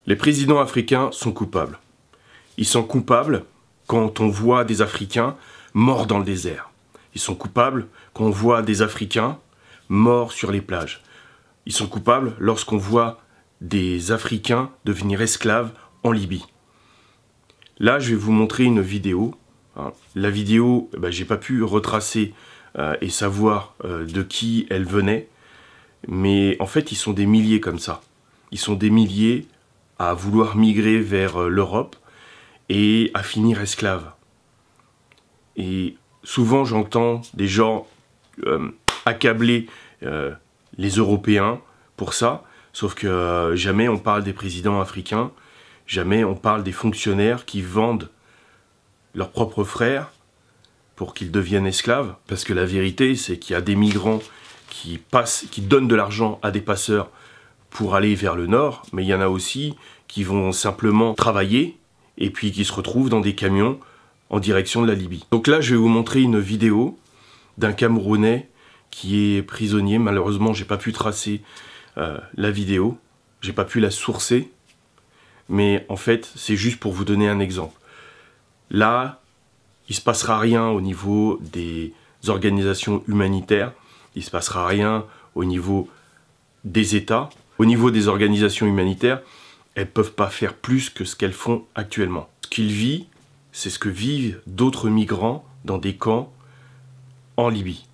Les présidents africains sont coupables. Ils sont coupables quand on voit des Africains morts dans le désert. Ils sont coupables quand on voit des Africains morts sur les plages. Ils sont coupables lorsqu'on voit des Africains devenir esclaves en Libye. Là, je vais vous montrer une vidéo. La vidéo, j'ai pas pu retracer et savoir de qui elle venait. Mais en fait, ils sont des milliers comme ça. Ils sont des milliers à vouloir migrer vers l'Europe et à finir esclaves. Et souvent, j'entends des gens accabler les Européens pour ça, sauf que jamais on parle des présidents africains, jamais on parle des fonctionnaires qui vendent leurs propres frères pour qu'ils deviennent esclaves. Parce que la vérité, c'est qu'il y a des migrants qui donnent de l'argent à des passeurs pour aller vers le nord, mais il y en a aussi qui vont simplement travailler et puis qui se retrouvent dans des camions en direction de la Libye. Donc là, je vais vous montrer une vidéo d'un Camerounais qui est prisonnier. Malheureusement, j'ai pas pu tracer la vidéo, j'ai pas pu la sourcer, mais en fait, c'est juste pour vous donner un exemple. Là, il se passera rien au niveau des organisations humanitaires, il se passera rien au niveau des États. Au niveau des organisations humanitaires, elles ne peuvent pas faire plus que ce qu'elles font actuellement. Ce qu'il vit, c'est ce que vivent d'autres migrants dans des camps en Libye.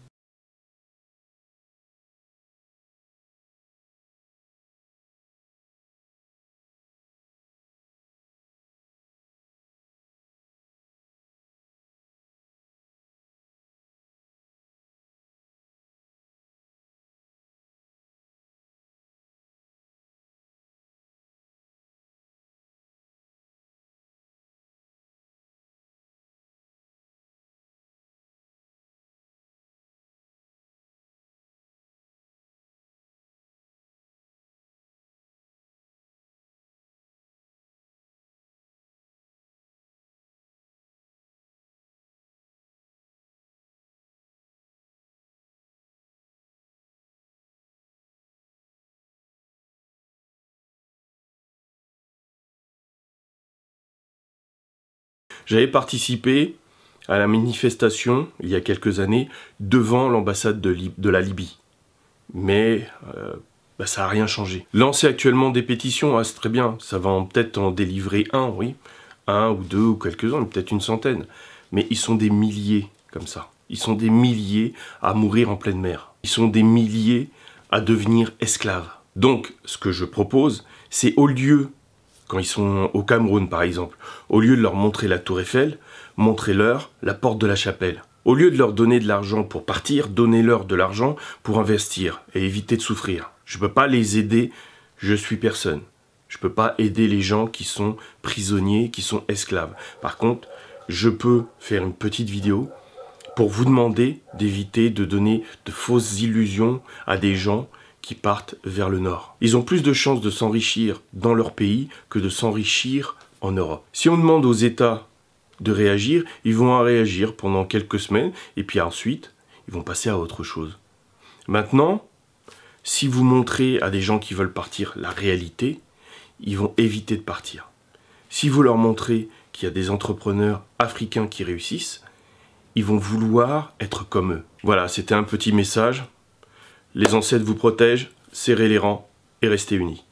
J'avais participé à la manifestation, il y a quelques années, devant l'ambassade de la Libye. Mais ça n'a rien changé. Lancer actuellement des pétitions, c'est très bien. Ça va peut-être en délivrer oui. Un ou deux ou quelques-uns, peut-être une centaine. Mais ils sont des milliers comme ça. Ils sont des milliers à mourir en pleine mer. Ils sont des milliers à devenir esclaves. Donc, ce que je propose, c'est au lieu, quand ils sont au Cameroun par exemple, au lieu de leur montrer la Tour Eiffel, montrez-leur la porte de la chapelle. Au lieu de leur donner de l'argent pour partir, donnez-leur de l'argent pour investir et éviter de souffrir. Je ne peux pas les aider, je suis personne. Je ne peux pas aider les gens qui sont prisonniers, qui sont esclaves. Par contre, je peux faire une petite vidéo pour vous demander d'éviter de donner de fausses illusions à des gens qui partent vers le nord. Ils ont plus de chances de s'enrichir dans leur pays que de s'enrichir en Europe. Si on demande aux États de réagir, ils vont réagir pendant quelques semaines et puis ensuite, ils vont passer à autre chose. Maintenant, si vous montrez à des gens qui veulent partir la réalité, ils vont éviter de partir. Si vous leur montrez qu'il y a des entrepreneurs africains qui réussissent, ils vont vouloir être comme eux. Voilà, c'était un petit message. Les ancêtres vous protègent, serrez les rangs et restez unis.